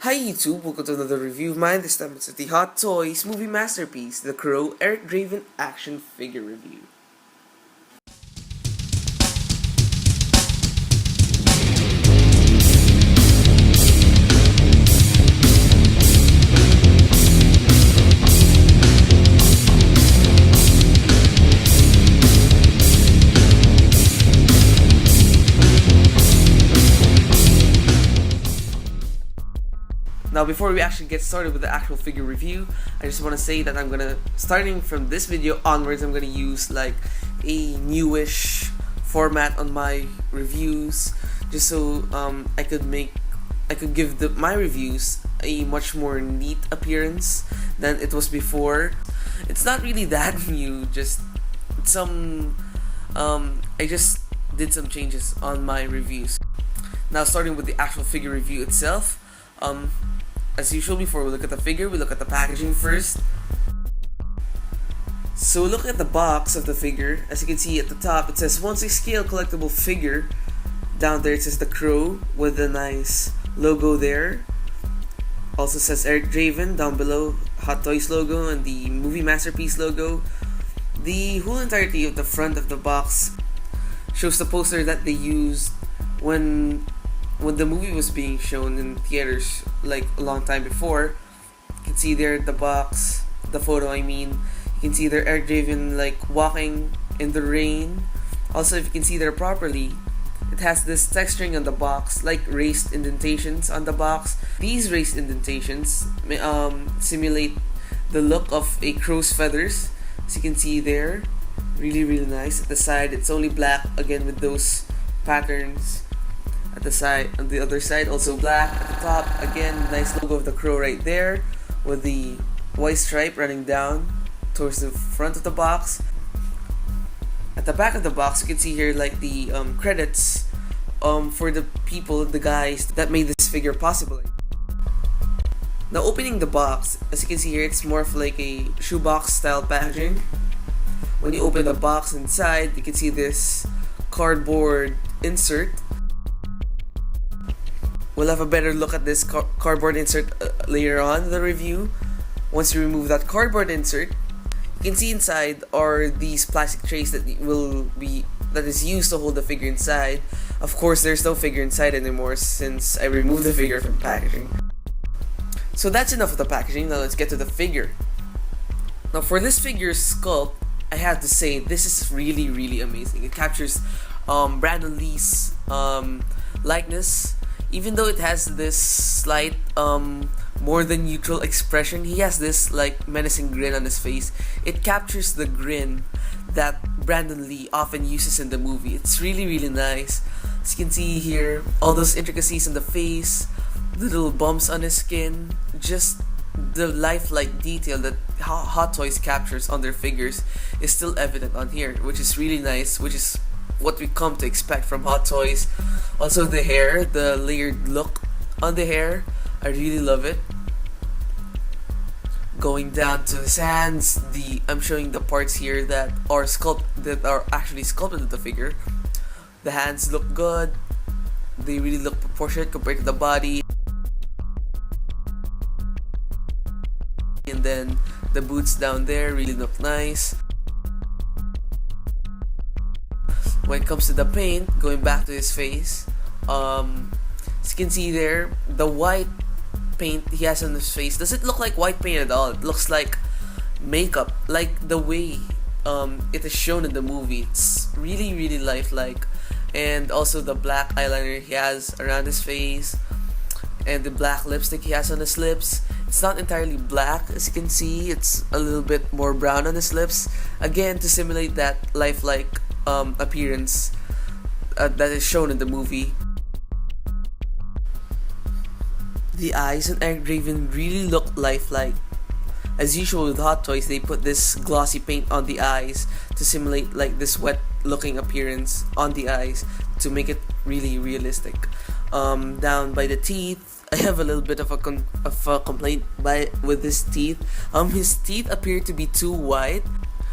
Hi YouTube, welcome to another review of mine. This time it's at the Hot Toys movie masterpiece, The Crow Eric Draven action figure review. Now before we actually get started with the actual figure review, I just want to say that starting from this video onwards, I'm gonna use like a newish format on my reviews, just so I could give my reviews a much more neat appearance than it was before. It's not really that new, just I just did some changes on my reviews. Now starting with the actual figure review itself, as usual, before we look at the figure, we look at the packaging first. So look at the box of the figure. As you can see at the top, it says 1/6 scale collectible figure. Down there it says the Crow with a nice logo there. Also says Eric Draven down below, Hot Toys logo and the movie masterpiece logo. The whole entirety of the front of the box shows the poster that they used when the movie was being shown in theaters like a long time before. You can see there the photo I mean. You can see there Eric Draven like walking in the rain. Also, if you can see there properly, it has this texturing on the box, like raised indentations on the box. These raised indentations simulate the look of a crow's feathers. As you can see there, really nice. At the side, it's only black again with those patterns. At the side, on the other side, also black. At the top, again, nice logo of the crow right there with the white stripe running down towards the front of the box. At the back of the box, you can see here like the credits for the guys that made this figure possible. Now opening the box, as you can see here, it's more of like a shoebox style packaging. When you open the box inside, you can see this cardboard insert. We'll have a better look at this cardboard insert later on in the review. Once you remove that cardboard insert, you can see inside are these plastic trays that is used to hold the figure inside. Of course, there's no figure inside anymore since I removed the figure from packaging. So that's enough of the packaging. Now let's get to the figure. Now for this figure's sculpt, I have to say this is really amazing. It captures Brandon Lee's likeness. Even though it has this slight more than neutral expression, he has this like menacing grin on his face. It captures the grin that Brandon Lee often uses in the movie. It's really nice. As you can see here, all those intricacies in the face, the little bumps on his skin, just the lifelike detail that Hot Toys captures on their figures is still evident on here, which is really nice, which is what we come to expect from Hot Toys. Also the hair, the layered look on the hair, I really love it. Going down to his hands, I'm showing the parts here that are actually sculpted into the figure. The hands look good. They really look proportionate compared to the body. And then the boots down there really look nice. When it comes to the paint, going back to his face, as you can see there, the white paint he has on his face doesn't look like white paint at all. It looks like makeup, like the way it is shown in the movie. It's really lifelike. And also the black eyeliner he has around his face, and the black lipstick he has on his lips. It's not entirely black, as you can see. It's a little bit more brown on his lips, again to simulate that lifelike appearance that is shown in the movie. The eyes on Eric Draven really look lifelike. As usual with Hot Toys, they put this glossy paint on the eyes to simulate like this wet looking appearance on the eyes to make it really realistic. Down by the teeth, I have a little bit of a complaint with his teeth. His teeth appear to be too white.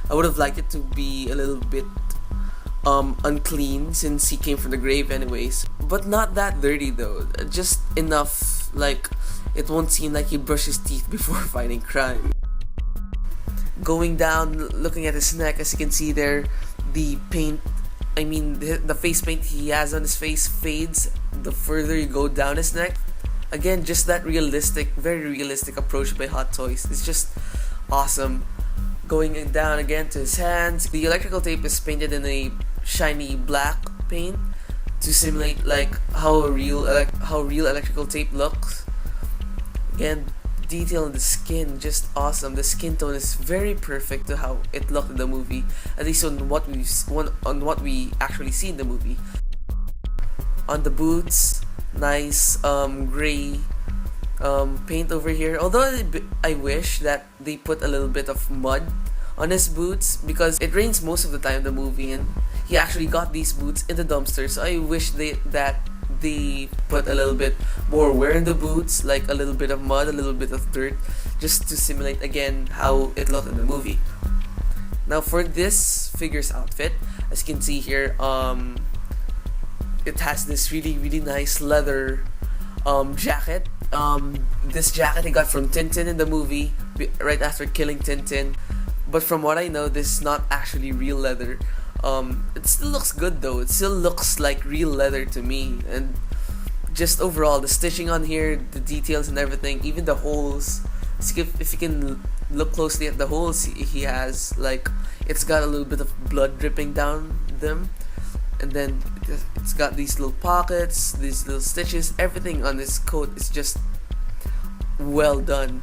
I would have liked it to be a little bit unclean since he came from the grave anyways. But not that dirty though. Just enough like it won't seem like he brushed his teeth before fighting crime. Going down, looking at his neck, as you can see there, the paint, the face paint he has on his face fades the further you go down his neck. Again, just that realistic, very realistic approach by Hot Toys. It's just awesome. Going down again to his hands, the electrical tape is painted in a shiny black paint to simulate like how real electrical tape looks. Again, detail in the skin, just awesome. The skin tone is very perfect to how it looked in the movie, at least on what we actually see in the movie. On the boots, nice gray paint over here. Although I wish that they put a little bit of mud on his boots because it rains most of the time in the movie, and he actually got these boots in the dumpster. So I wish that they put a little bit more wear in the boots, like a little bit of mud, a little bit of dirt, just to simulate again how it looked in the movie. Now for this figure's outfit, as you can see here, it has this really nice leather jacket. This jacket he got from Tintin in the movie right after killing Tintin, but from what I know, this is not actually real leather. It still looks good though. It still looks like real leather to me, and just overall the stitching on here, the details and everything, even the holes. If you can look closely at the holes he has, like it's got a little bit of blood dripping down them, and then it's got these little pockets, these little stitches. Everything on this coat is just well done.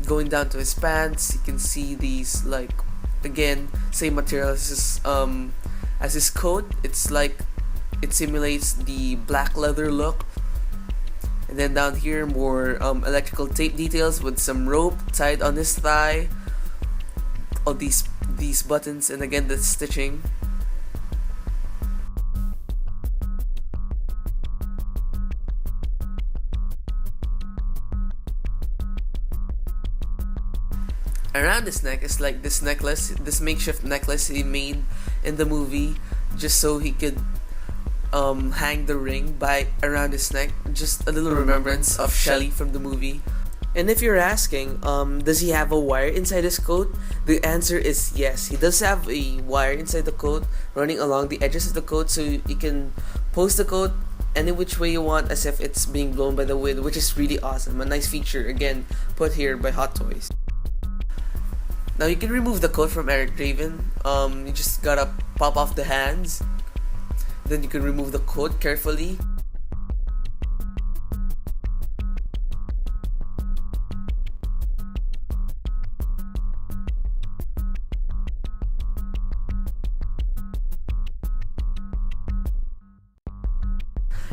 Going down to his pants, you can see these, like, again, same material as his coat. It's like it simulates the black leather look. And then down here, more electrical tape details with some rope tied on his thigh. All these buttons, and again the stitching. Around his neck is like this necklace, this makeshift necklace he made in the movie, just so he could hang the ring by around his neck. Just a little remembrance of Shelly from the movie. And if you're asking, does he have a wire inside his coat? The answer is yes. He does have a wire inside the coat running along the edges of the coat, so you can post the coat any which way you want as if it's being blown by the wind, which is really awesome. A nice feature, again, put here by Hot Toys. Now you can remove the coat from Eric Draven. You just gotta pop off the hands. Then you can remove the coat carefully.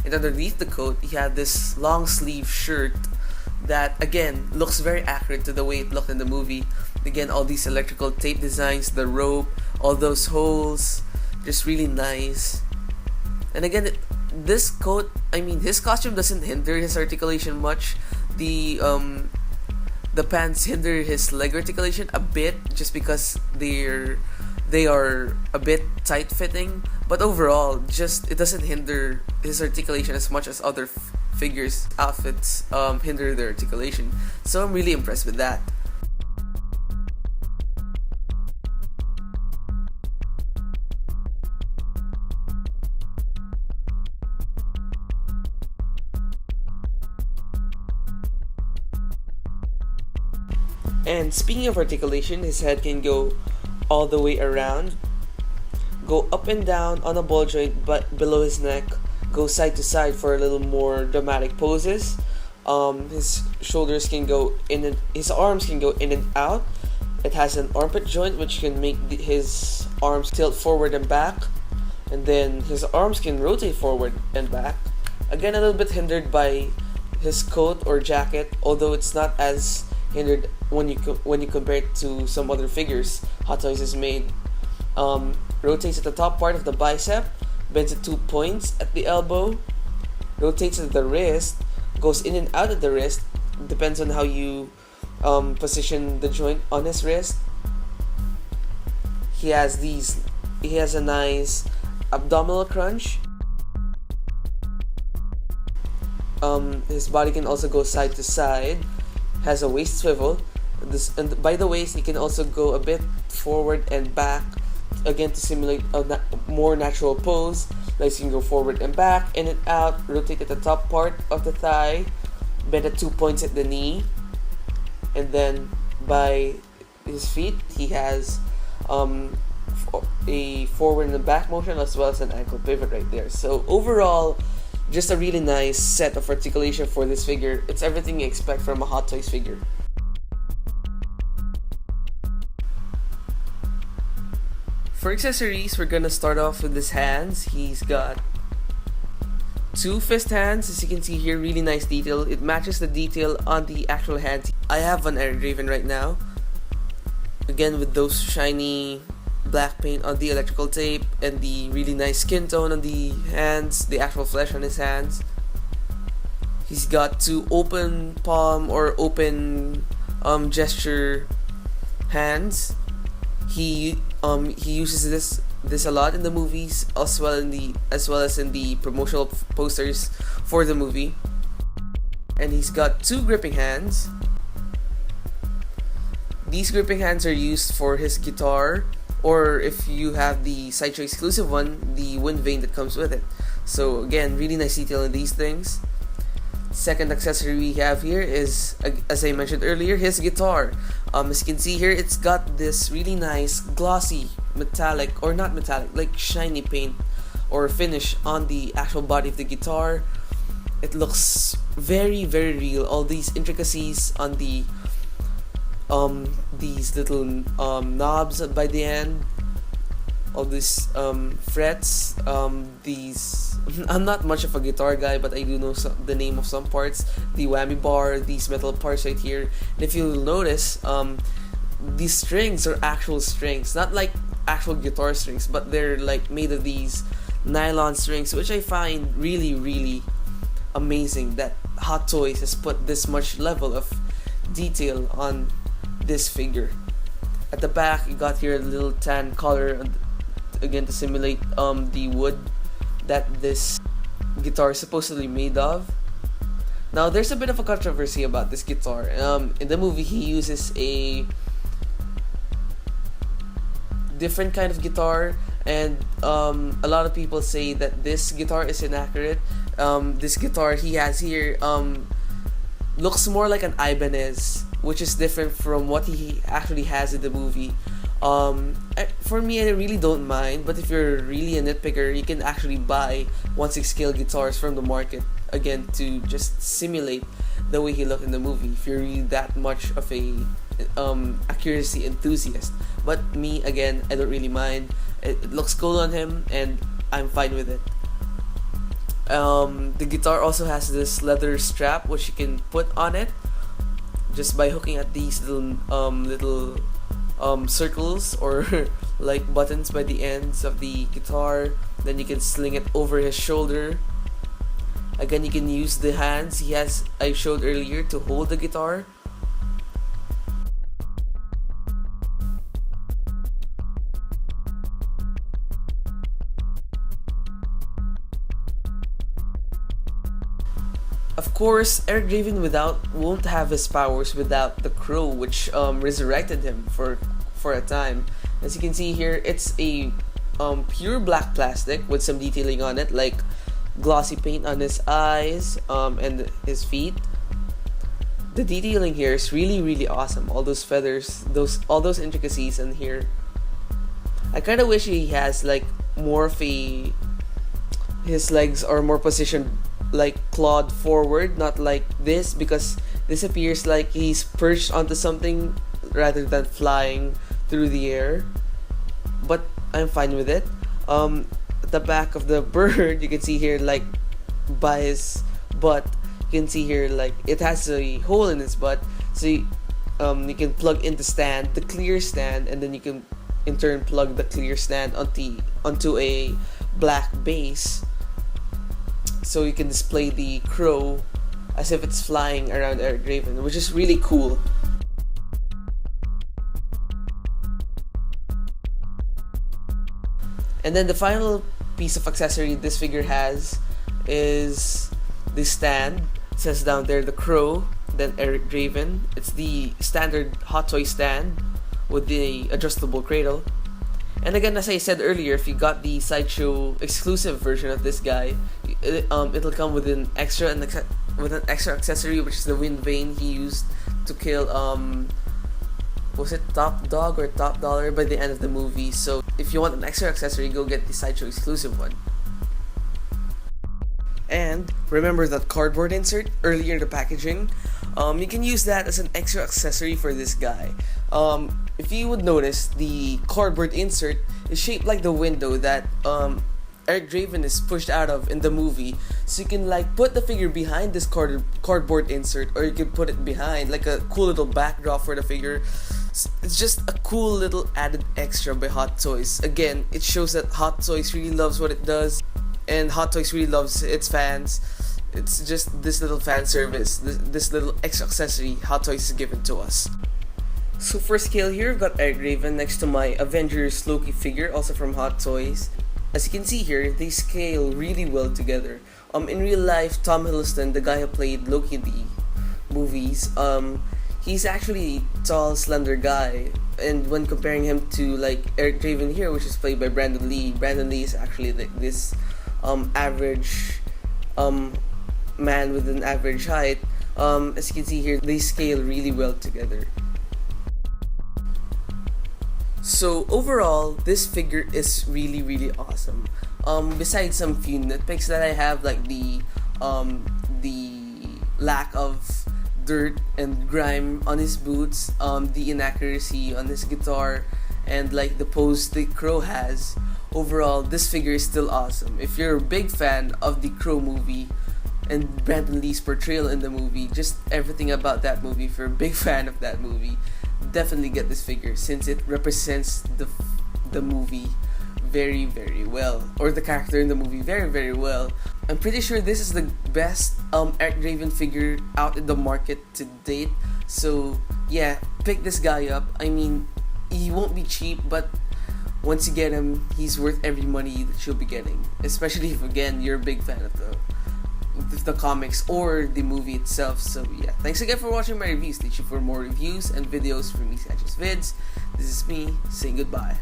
And underneath the coat, he had this long sleeve shirt that again looks very accurate to the way it looked in the movie. Again, all these electrical tape designs, the rope, all those holes, just really nice. And again, this coat, his costume doesn't hinder his articulation much. The pants hinder his leg articulation a bit, just because they are a bit tight fitting. But overall, just it doesn't hinder his articulation as much as other figures' outfits hinder their articulation. So I'm really impressed with that. And speaking of articulation, his head can go all the way around, go up and down on a ball joint but below his neck, go side to side for a little more dramatic poses. His shoulders can go in and his arms can go in and out. It has an armpit joint which can make his arms tilt forward and back, and then his arms can rotate forward and back. Again, a little bit hindered by his coat or jacket, although it's not as hindered when you compare it to some other figures Hot Toys is made. Rotates at the top part of the bicep, bends at 2 points at the elbow, rotates at the wrist, goes in and out of the wrist, depends on how you position the joint on his wrist. He has a nice abdominal crunch. His body can also go side to side, has a waist swivel. And by the waist, he can also go a bit forward and back, again to simulate a more natural pose. Like you can go forward and back, in and out, rotate at the top part of the thigh, bend at 2 points at the knee, and then by his feet, he has a forward and back motion as well as an ankle pivot right there. So overall, just a really nice set of articulation for this figure. It's everything you expect from a Hot Toys figure. For accessories, we're gonna start off with his hands. He's got 2 fist hands, as you can see here, really nice detail. It matches the detail on the actual hands. I have an Eric Draven right now. Again, with those shiny black paint on the electrical tape and the really nice skin tone on the hands, the actual flesh on his hands. He's got 2 open palm or open gesture hands. He uses this a lot in the movies, as well as in the promotional posters for the movie. And he's got 2 gripping hands. These gripping hands are used for his guitar, or if you have the Sideshow exclusive one, the wind vane that comes with it. So again, really nice detail in these things. Second accessory we have here is, as I mentioned earlier, his guitar. As you can see here, it's got this really nice glossy metallic, or not metallic, like shiny paint or finish on the actual body of the guitar. It looks very, very real. All these intricacies on the these little knobs by the end, all these frets, these I'm not much of a guitar guy, but I do know the name of some parts. The whammy bar, these metal parts right here. And if you'll notice, these strings are actual strings, not like actual guitar strings, but they're like made of these nylon strings, which I find really, really amazing that Hot Toys has put this much level of detail on this figure. At the back, you got here a little tan color, again to simulate the wood that this guitar is supposedly made of. Now, there's a bit of a controversy about this guitar. In the movie, he uses a different kind of guitar, and a lot of people say that this guitar is inaccurate. This guitar he has here looks more like an Ibanez, which is different from what he actually has in the movie. For me, I really don't mind, but if you're really a nitpicker, you can actually buy 1/6 scale guitars from the market, again to just simulate the way he looked in the movie, if you're really that much of a accuracy enthusiast. But me, again, I don't really mind. It looks cool on him, and I'm fine with it. The guitar also has this leather strap which you can put on it just by hooking at these little circles or like buttons by the ends of the guitar. Then you can sling it over his shoulder. Again, you can use the hands I showed earlier to hold the guitar. Of course, Eric Draven won't have his powers without the crow, which resurrected him for a time. As you can see here, it's a pure black plastic with some detailing on it, like glossy paint on his eyes and his feet. The detailing here is really, really awesome. All those feathers, all those intricacies in here. I kind of wish he has like more of his legs are more positioned like clawed forward, not like this, because this appears like he's perched onto something rather than flying through the air. But I'm fine with it. At the back of the bird, you can see here like by his butt, you can see here like it has a hole in its butt, so you can plug in the clear stand, and then you can in turn plug the clear stand onto a black base, so you can display the crow as if it's flying around Eric Draven, which is really cool. And then the final piece of accessory this figure has is the stand. It says down there the crow, then Eric Draven. It's the standard Hot Toy stand with the adjustable cradle. And again, as I said earlier, if you got the Sideshow exclusive version of this guy, it'll come with an extra accessory, which is the wind vane he used to kill was it Top Dog or Top Dollar by the end of the movie. So if you want an extra accessory, go get the Sideshow exclusive one. And remember that cardboard insert earlier in the packaging? You can use that as an extra accessory for this guy. If you would notice, the cardboard insert is shaped like the window that Eric Draven is pushed out of in the movie. So you can like put the figure behind this cardboard insert, or you can put it behind like a cool little backdrop for the figure. It's just a cool little added extra by Hot Toys. Again, it shows that Hot Toys really loves what it does, and Hot Toys really loves its fans. It's just this little fan service, this little extra accessory Hot Toys is given to us. So for scale here, I've got Eric Draven next to my Avengers Loki figure, also from Hot Toys. As you can see here, they scale really well together. In real life, Tom Hiddleston, the guy who played Loki in the movies, he's actually a tall, slender guy. And when comparing him to like Eric Draven here, which is played by Brandon Lee is actually like this average man with an average height. As you can see here, they scale really well together. So overall, this figure is really, really awesome. Besides some few nitpicks that I have, like the lack of dirt and grime on his boots, the inaccuracy on his guitar, and like the pose the crow has. Overall, this figure is still awesome. If you're a big fan of the Crow movie and Brandon Lee's portrayal in the movie, just everything about that movie, if you're a big fan of that movie, definitely get this figure since it represents the movie very, very well, or the character in the movie very, very well. I'm pretty sure this is the best Eric Draven figure out in the market to date. So yeah, pick this guy up. I mean, he won't be cheap, but once you get him, he's worth every money that you'll be getting. Especially if, again, you're a big fan of the comics or the movie itself. So yeah, thanks again for watching my review. Stay tuned for more reviews and videos from ESanchezVids. This is me saying goodbye.